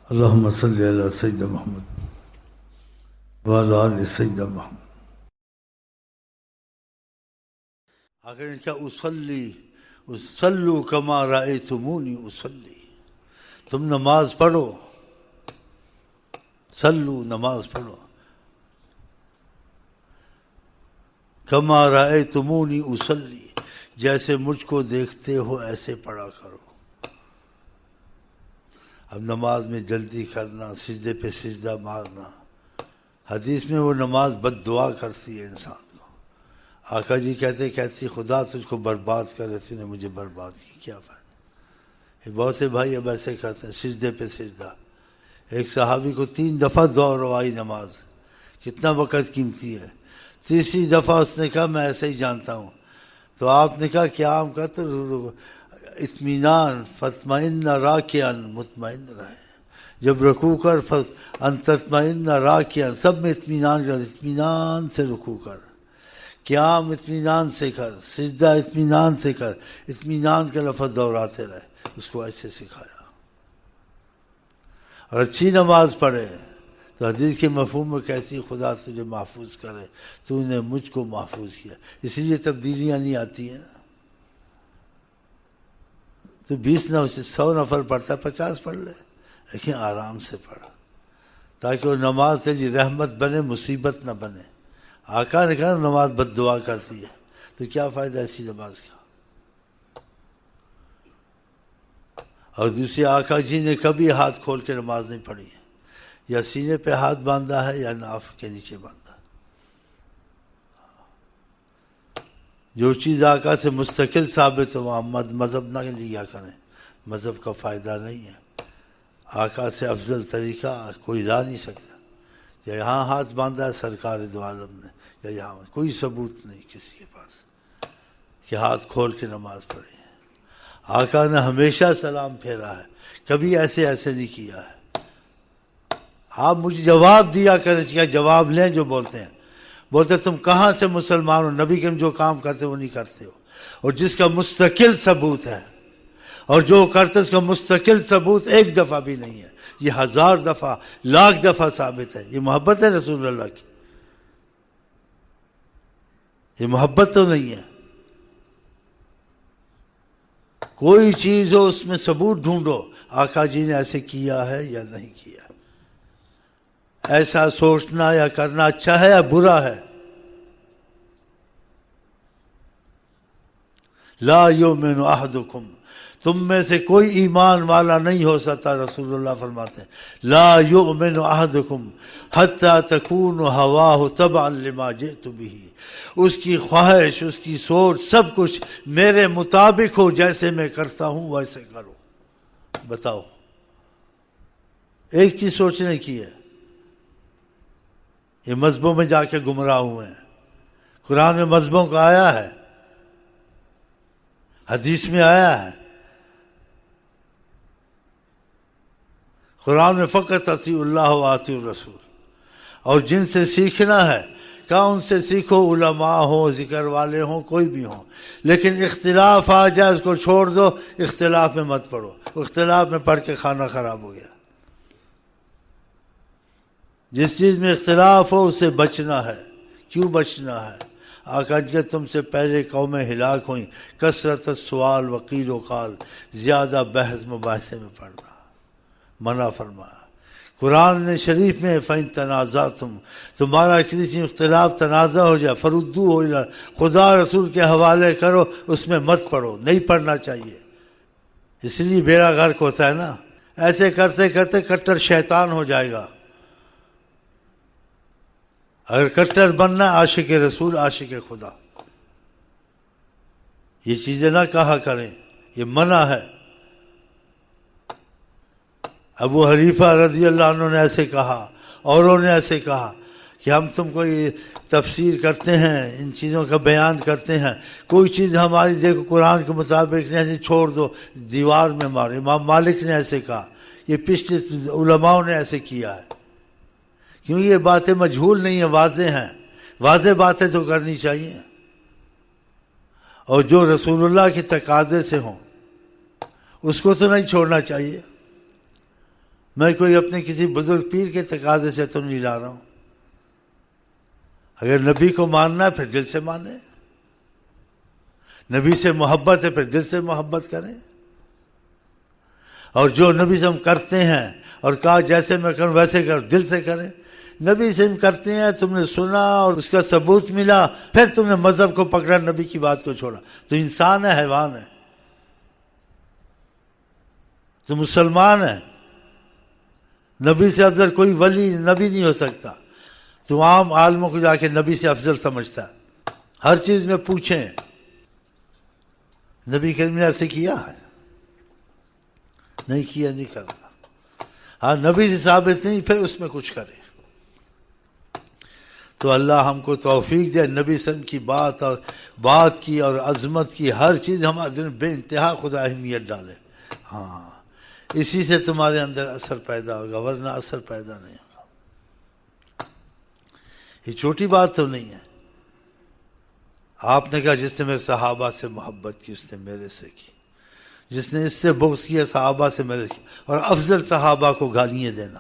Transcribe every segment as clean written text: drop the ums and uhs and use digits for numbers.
اللہم صلی علی سیدنا محمد وعلی آل سیدنا محمد۔ آخر نے کہا صلو کما رأیتمونی اصلی، تم نماز پڑھو، صلو نماز پڑھو، کما رأیتمونی اصلی، جیسے مجھ کو دیکھتے ہو ایسے پڑھا کرو۔ اب نماز میں جلدی کرنا، سجدے پہ سجدہ مارنا، حدیث میں وہ نماز بد دعا کرتی ہے انسان کو۔ آقا جی کہتی خدا تجھ کو برباد کرے، تو نے مجھے برباد کی، کیا فائدہ۔ یہ بہت سے بھائی اب ایسے کرتے ہیں، سجدے پہ سجدہ۔ ایک صحابی کو 3 دفعہ دوہرائی نماز، کتنا وقت قیمتی ہے۔ تیسری دفعہ اس نے کہا میں ایسے ہی جانتا ہوں، تو آپ نے کہا کیا عام کا تو اطمینان، فتمئن راکعا، مطمئن رہے، جب رکوع کر ان تطمئن راکعا، سب میں اطمینان کر، اطمینان سے رکوع کر، قیام اطمینان سے کر، سجدہ اطمینان سے کر، اطمینان کے لفظ دہراتے رہے۔ اس کو ایسے سکھایا۔ اور اچھی نماز پڑھے تو حدیث کے مفہوم میں کیسی خدا تجھے محفوظ کرے، تو نے مجھ کو محفوظ کیا، اسی لیے تبدیلیاں نہیں آتی ہیں نا۔ تو 100 نفل پڑھتا 50 پڑھ لے، لیکن آرام سے پڑھ، تاکہ وہ نماز تیری رحمت بنے، مصیبت نہ بنے۔ آقا نے کہا نماز بد دعا کرتی ہے، تو کیا فائدہ ایسی نماز کا۔ اور دوسری، آقا جی نے کبھی ہاتھ کھول کے نماز نہیں پڑھی ہے، یا سینے پہ ہاتھ باندھا ہے یا ناف کے نیچے باندھا۔ جو چیز آقا سے مستقل ثابت ہو وہاں مذہب نہ لیا کریں، مذہب کا فائدہ نہیں ہے۔ آقا سے افضل طریقہ کوئی لا نہیں سکتا۔ یا یہاں ہاتھ باندھا ہے سرکار دو عالم نے، یا یہاں کوئی ثبوت نہیں کسی کے پاس کہ ہاتھ کھول کے نماز پڑھی ہے۔ آقا نے ہمیشہ سلام پھیرا ہے، کبھی ایسے نہیں کیا ہے۔ آپ مجھے جواب دیا کریں، کیا جواب لیں جو بولتے ہیں۔ بولتے تم کہاں سے مسلمان ہو، نبی کے جو کام کرتے وہ نہیں کرتے ہو، اور جس کا مستقل ثبوت ہے، اور جو کرتے اس کا مستقل ثبوت 1 دفعہ بھی نہیں ہے، یہ 1000 دفعہ، لاکھ دفعہ ثابت ہے۔ یہ محبت ہے رسول اللہ کی؟ یہ محبت تو نہیں ہے۔ کوئی چیز ہو اس میں ثبوت ڈھونڈو، آقا جی نے ایسے کیا ہے یا نہیں کیا، ایسا سوچنا یا کرنا اچھا ہے یا برا ہے۔ لا یؤمن احدکم، تم میں سے کوئی ایمان والا نہیں ہو سکتا، رسول اللہ فرماتے ہیں لا یؤمن احدکم حتی تکون ہواہ تبعا لما جئت بہ، اس کی خواہش، اس کی سوچ، سب کچھ میرے مطابق ہو، جیسے میں کرتا ہوں ویسے کرو۔ بتاؤ، ایک چیز سوچنے کی ہے۔ یہ مذہبوں میں جا کے گمراہ ہوئے ہیں۔ قرآن میں مذہبوں کا آیا ہے، حدیث میں آیا ہے۔ قرآن میں فقط اطیعوا اللہ و اطیعوا الرسول، اور جن سے سیکھنا ہے کہا ان سے سیکھو، علماء ہوں، ذکر والے ہوں، کوئی بھی ہوں، لیکن اختلاف آ جائے اس کو چھوڑ دو، اختلاف میں مت پڑھو۔ اختلاف میں پڑھ کے کھانا خراب ہو گیا۔ جس چیز میں اختلاف ہو اسے بچنا ہے۔ کیوں بچنا ہے؟ آقا جی تم سے پہلے قومیں ہلاک ہوئیں، کثرت السؤال وقیل و قال، زیادہ بحث مباحثے میں پڑنا منع فرمایا۔ قرآن نے شریف میں فَإِن تَنَازَعْتُمْ، تمہارا کسی چیز اختلاف تنازع ہو جائے، فَرُدُّوهُ إِلَى، خدا رسول کے حوالے کرو، اس میں مت پڑھو، نہیں پڑھنا چاہیے۔ اس لیے بیڑا غرق ہوتا ہے نا، ایسے کرتے کرتے کٹر شیطان ہو جائے گا۔ اگر کٹر بننا ہے، عاشق رسول، عاشق خدا، یہ چیزیں نہ کہا کریں، یہ منع ہے۔ ابو حنیفہ رضی اللہ عنہ نے ایسے کہا، اوروں نے ایسے کہا کہ ہم تم کو یہ تفسیر کرتے ہیں، ان چیزوں کا بیان کرتے ہیں، کوئی چیز ہماری دیکھو قرآن کے مطابق نہیں، چھوڑ دو، دیوار میں مارو۔ امام مالک نے ایسے کہا، یہ پچھلے علماء نے ایسے کیا ہے۔ کیوں؟ یہ باتیں مجہول نہیں ہیں، واضح ہیں، واضح باتیں تو کرنی چاہیے، اور جو رسول اللہ کے تقاضے سے ہوں اس کو تو نہیں چھوڑنا چاہیے۔ میں کوئی اپنے کسی بزرگ پیر کے تقاضے سے تو نہیں لا رہا ہوں. اگر نبی کو ماننا ہے پھر دل سے مانیں، نبی سے محبت ہے پھر دل سے محبت کریں، اور جو نبی سے ہم کرتے ہیں اور کہا جیسے میں کروں ویسے کر، دل سے کریں. نبی سے ہم کرتے ہیں، تم نے سنا اور اس کا ثبوت ملا، پھر تم نے مذہب کو پکڑا، نبی کی بات کو چھوڑا، تو انسان ہے حیوان ہے؟ تو مسلمان ہے. نبی سے افضل کوئی ولی نبی نہیں ہو سکتا. تو عام عالموں کو جا کے نبی سے افضل سمجھتا ہے. ہر چیز میں پوچھیں نبی کریم نے ایسے کیا ہے؟ نہیں کیا، نہیں کرنا. ہاں نبی سے ثابت نہیں، پھر اس میں کچھ کرے. تو اللہ ہم کو توفیق دے نبی صلی اللہ علیہ وسلم کی بات کی اور عظمت کی ہر چیز ہمارے دل میں بے انتہا خدا اہمیت ڈالے. ہاں اسی سے تمہارے اندر اثر پیدا ہوگا، ورنہ اثر پیدا نہیں ہوگا. یہ چھوٹی بات تو نہیں ہے. آپ نے کہا جس نے میرے صحابہ سے محبت کی اس نے میرے سے کی، جس نے اس سے بغض کیا صحابہ سے میرے سے کی. اور افضل صحابہ کو گالیاں دینا،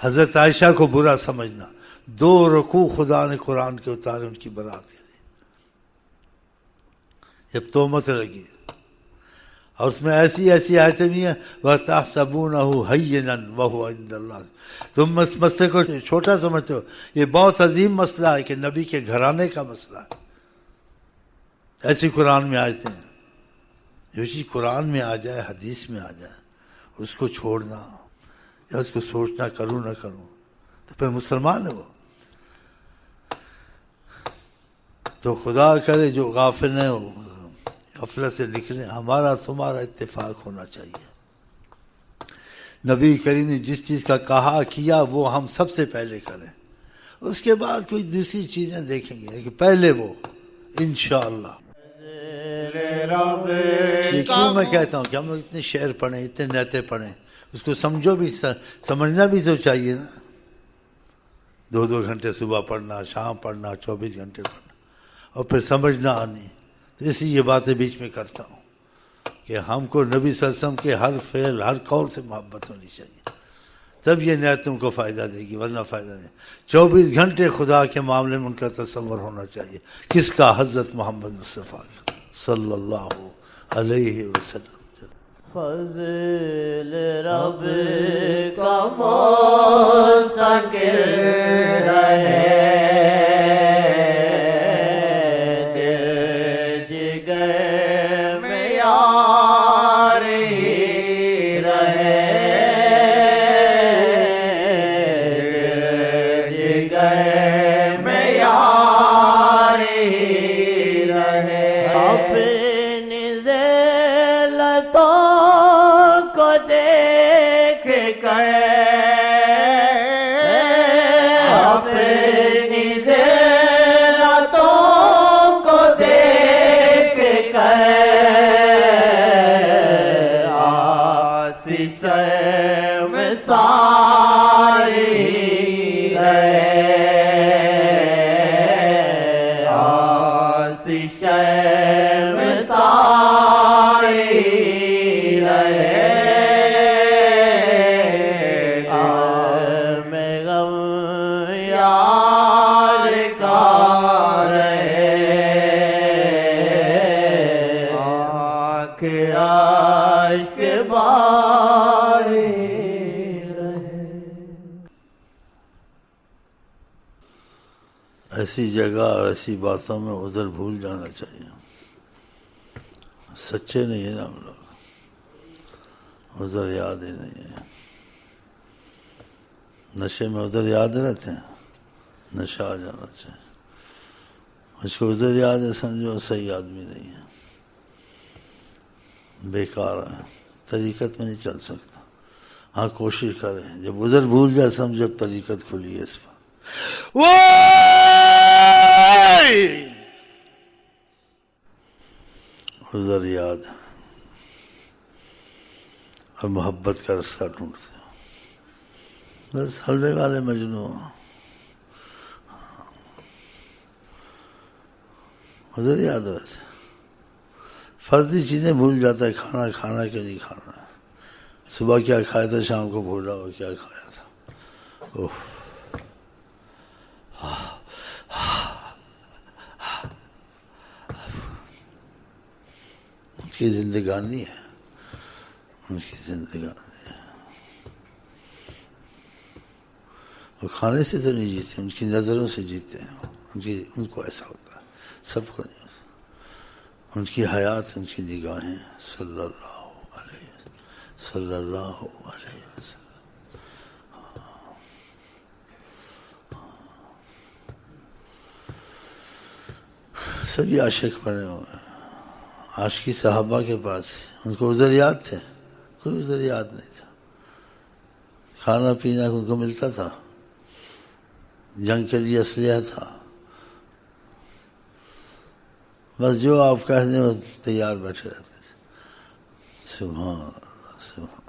حضرت عائشہ کو برا سمجھنا. 2 رکوع خدا نے قرآن کے اتارے ان کی برات کے لیے جب تہمت لگی، اور اس میں ایسی آیتیں بھی ہیں وَتَحْسَبُونَهُ هَيِّنًا وَهُوَ عِندَ اللَّهِ. تم اس مسئلے کو چھوٹا سمجھتے ہو، یہ بہت عظیم مسئلہ ہے کہ نبی کے گھرانے کا مسئلہ ہے. ایسی قرآن میں آیتیں ہیں. جو چیز قرآن میں آ جائے، حدیث میں آ جائے، اس کو چھوڑنا یا اس کو سوچنا کروں نہ کروں تو پھر مسلمان ہے وہ. تو خدا کرے جو غافل ہیں غفلت سے نکلیں. ہمارا تمہارا اتفاق ہونا چاہیے. نبی کریم نے جس چیز کا کہا کیا وہ ہم سب سے پہلے کریں، اس کے بعد کوئی دوسری چیزیں دیکھیں گے، لیکن پہلے وہ انشاءاللہ. یہ کیوں میں کہتا ہوں کہ ہم لوگ اتنے شعر پڑھیں، اتنے نعتیں پڑھیں، اس کو سمجھو بھی، سمجھنا بھی تو چاہیے نا. 2 گھنٹے صبح پڑھنا، شام پڑھنا، 24 گھنٹے پڑھنا، اور پھر سمجھنا آنی. تو اس لیے یہ باتیں بیچ میں کرتا ہوں کہ ہم کو نبی صلی اللہ علیہ وسلم کے ہر فعل ہر قول سے محبت ہونی چاہیے، تب یہ نعتوں کو فائدہ دے گی، ورنہ فائدہ نہیں. 24 گھنٹے خدا کے معاملے میں ان کا تصور ہونا چاہیے. کس کا؟ حضرت محمد مصطفیٰ صلی اللہ علیہ وسلم. فضل رب کا مستقل رہے، دل جگر میں یار ہی رہے، دل جگر میں یار ہی رہے. اپنی ذلتوں کو دیکھ کر، اپنی ذلتوں کو دیکھ کر آسیس میں ساری رہے، آسیس میں ساری رہے. میں غم یار کا رہے، آنکھ اشک باری رہے. ایسی جگہ اور ایسی باتوں میں ادھر بھول جانا چاہیے. سچے نہیں ہیں نا ہم لوگ، ادھر یاد ہی نہیں ہے. نشے میں ادھر یاد رہتے ہیں، نشہ آ جانا چاہیے. اس کو ادھر یاد ہے سمجھو صحیح آدمی نہیں ہے، بیکار ہے، طریقت میں نہیں چل سکتا. ہاں کوشش کریں، جب ادھر بھول جائے سمجھو اب طریقت کھلی ہے اس پر. ادھر یاد ہے اور محبت کا رستہ ڈھونڈتے ہو. بس حلوے والے مجنوں ادھر یاد رہتے. فردی چیزیں بھول جاتا ہے، کھانا کہ نہیں کھانا ہے، صبح کیا کھایا تھا، شام کو بھولا ہو کیا کھایا تھا. اوف. ان کی زندگانی ہے، ان کی زندگانی ہے. وہ کھانے سے تو نہیں جیتے، ان کی نظروں سے جیتے ہیں. ان کو ایسا ہوتا ہے، سب کو نہیں ہوتا. ان کی حیات، ان کی نگاہیں. صلی اللہ علیہ وسلم، صلی اللہ علیہ وسلم. سبھی عاشق بنے ہوئے ہیں. عاشقی صحابہ کے پاس ان کو عذر یاد تھے؟ کوئی عذر یاد نہیں تھا. کھانا پینا ان کو ملتا تھا، جنگ کے لیے اسلحہ تھا، بس جو آپ کہہ دیں وہ تیار بیٹھے رہتے تھے. سبحان اللہ، سبحان.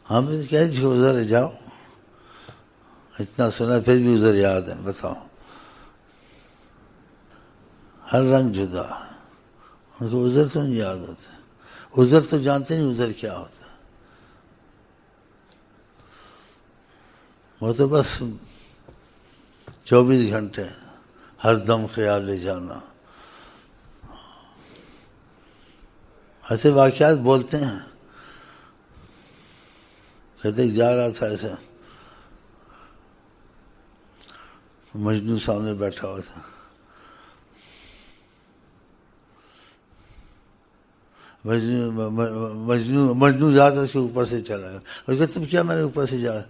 ہم کہہ عذر جاؤ، اتنا سنا پھر بھی عذر یاد ہے. بتاؤ، ہر رنگ جدا ہے. ان کو عذر تو نہیں یاد ہوتا. عذر تو جانتے نہیں عذر کیا ہوتا. وہ تو بس 24 گھنٹے ہر دم خیال لے جانا. ایسے واقعات بولتے ہیں. کہتے جا رہا تھا ایسا، مجنوں سامنے بیٹھا ہوا تھا. مجنوں جا کر اس کے اوپر سے چلا گیا. اور کہ تم کیا میرے اوپر سے جا رہا؟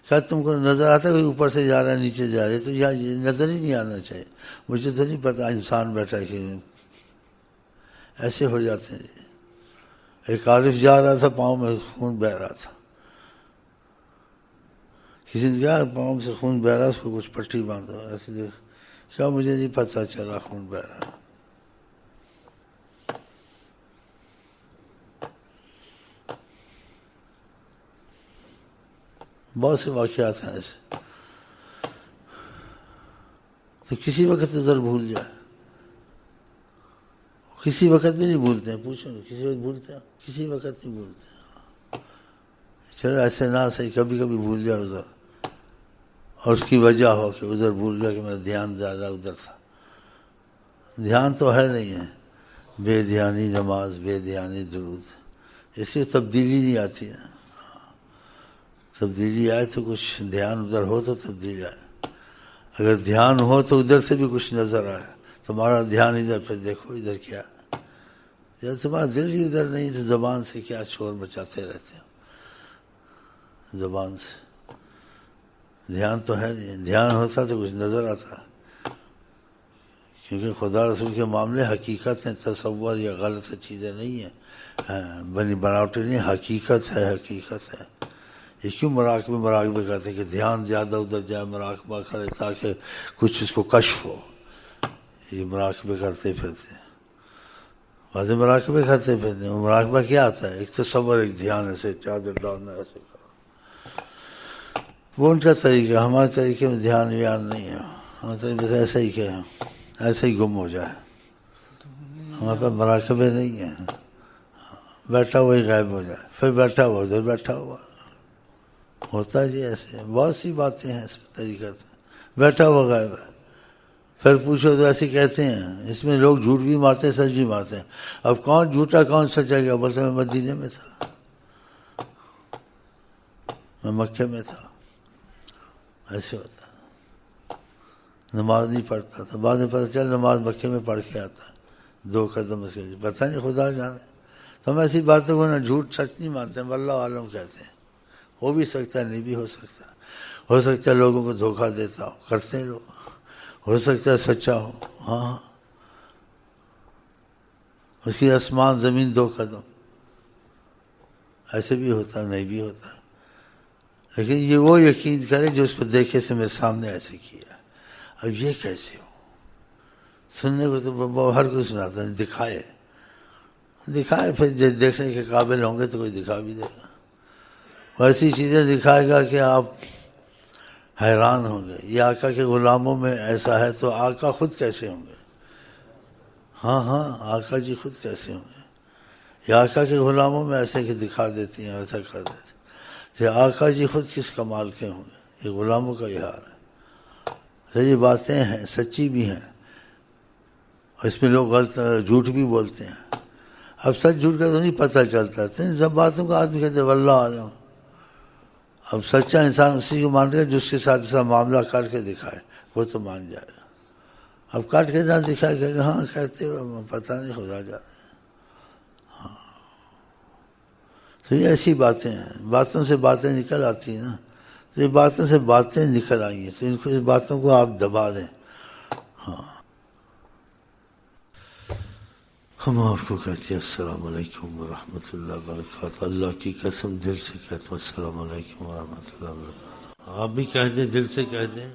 شاید تم کو نظر آتا ہے کوئی اوپر سے جا رہا ہے نیچے جا رہا ہے، تو یہاں نظر ہی نہیں آنا چاہیے. مجھے تو نہیں پتا انسان بیٹھا کہ ایسے ہو جاتے ہیں. ایک عارف جا رہا تھا، پاؤں میں خون بہہ رہا تھا. کسی نے کہا پاؤں سے خون بہہ رہا، اس کو کچھ پٹی باندھو. ایسے کیا مجھے نہیں پتا چلا خون بہہ رہا. بہت سے واقعات ہیں ایسے. تو کسی وقت ادھر بھول جائے، کسی وقت بھی نہیں بھولتے ہیں. پوچھو کسی وقت بھولتے ہیں؟ کسی وقت نہیں بھولتے ہیں. چلو ایسے نہ صحیح، کبھی کبھی بھول جائے ادھر، اور اس کی وجہ ہو کہ ادھر بھول گیا کہ میرا دھیان زیادہ ادھر تھا. دھیان تو ہے نہیں ہے. بے دھیانی نماز، بے دھیانی درود. اس سے تبدیلی نہیں آتی ہے. تبدیلی آئے تو کچھ دھیان ادھر ہو تو تبدیلی آئے. اگر دھیان ہو تو ادھر سے بھی کچھ نظر آئے. تمہارا دھیان ادھر، پھر دیکھو ادھر کیا. جب تمہارا دل ہی ادھر نہیں تو زبان سے کیا شور مچاتے رہتے ہو. زبان سے دھیان تو ہے نہیں. دھیان ہوتا تو کچھ نظر آتا. کیونکہ خدا رسول کے معاملے حقیقت ہیں، تصور یا غلط چیزیں نہیں ہیں، بنی بناوٹی نہیں. حقیقت ہے، حقیقت ہے. یہ کیوں مراقبے کرتے ہیں کہ دھیان زیادہ ادھر جائے، مراقبہ کرے تاکہ کچھ اس کو کشف ہو. یہ مراقبے کرتے پھرتے ہیں، واضح مراقبے کرتے پھرتے ہیں. مراقبہ کیا آتا ہے؟ ایک تصور، ایک دھیان. ایسے چادر ڈالنا، ایسے کرو. وہ ان کا طریقہ. ہمارے طریقے میں دھیان ویان نہیں ہے. ہمارے طریقے سے ایسا ہی کہ ایسے ہی گم ہو جائے. ہمارے پاس مراقبے نہیں ہیں. بیٹھا ہوا ہی غائب ہو جائے، پھر بیٹھا ہوا ادھر بیٹھا ہوا ہوتا ہے. جی ایسے بہت سی باتیں ہیں اس طریقے سے. بیٹھا ہوا غائب ہے، پھر پوچھو تو ایسے کہتے ہیں. اس میں لوگ جھوٹ بھی مارتے ہیں، سچ بھی مارتے ہیں. اب کون جھوٹا کون سچا گیا؟ بولتے میں مدینے میں تھا، میں مکے میں تھا. ایسے ہوتا. نماز نہیں پڑھتا تھا، بعد میں پتہ چل نماز مکے میں پڑھ کے آتا ہے. 2 قدم اس کے پتہ نہیں، خدا جانے. تو ہم ایسی باتوں کو نا جھوٹ سچ نہیں مانتے ہیں، واللہ عالم کہتے ہیں. ہو بھی سکتا ہے، نہیں بھی ہو سکتا. ہو سکتا ہے لوگوں کو دھوکہ دیتا ہو، کرتے ہیں لوگ. ہو سکتا ہے سچا ہو. ہاں، اس کی آسمان زمین 2 قدم. ایسے بھی ہوتا، نہیں بھی ہوتا. لیکن یہ وہ یقین کرے جو اس کو دیکھے سے میرے سامنے ایسے کیا. اب یہ کیسے ہو؟ سننے کو تو ہر کوئی سناتا ہے. دکھائے پھر دیکھنے کے قابل ہوں گے تو کوئی دکھا بھی دے گا. ایسی چیزیں دکھائے گا کہ آپ حیران ہوں گے. یہ آقا کے غلاموں میں ایسا ہے تو آقا خود کیسے ہوں گے؟ ہاں، آقا جی خود کیسے ہوں گے؟ یہ آقا کے غلاموں میں ایسے کہ دکھا دیتی ہیں، ایسا کر دیتے کہ آقا جی خود کس کمال کے ہوں گے، یہ غلاموں کا یہ حال ہے۔ تو یہ باتیں ہیں، سچی بھی ہیں، اور اس میں لوگ غلط جھوٹ بھی بولتے ہیں۔ اب سچ جھوٹ کا تو نہیں پتہ چلتا، تو ان سب باتوں کا آدمی کہتے واللہ عالم۔ اب سچا انسان اسی کو مان رہا ہے جو اس کے ساتھ ایسا معاملہ کر کے دکھائے، وہ تو مان جائے گا۔ اب کاٹ کے نہ دکھائے کہ ہاں کہتے ہو پتہ نہیں، خدا جانے۔ ہاں تو یہ ایسی باتیں ہیں، باتوں سے باتیں نکل آتی ہیں نا، تو یہ باتوں سے باتیں نکل آئی ہیں، تو ان کو اس باتوں کو آپ دبا دیں۔ ہاں ہم آپ کو کہتے ہیں السلام علیکم ورحمۃ اللہ وبرکاتہ، اللہ کی قسم دل سے کہتا ہوں السلام علیکم ورحمۃ اللہ وبرکاتہ۔ آپ بھی کہہ دیں، دل سے کہہ دیں۔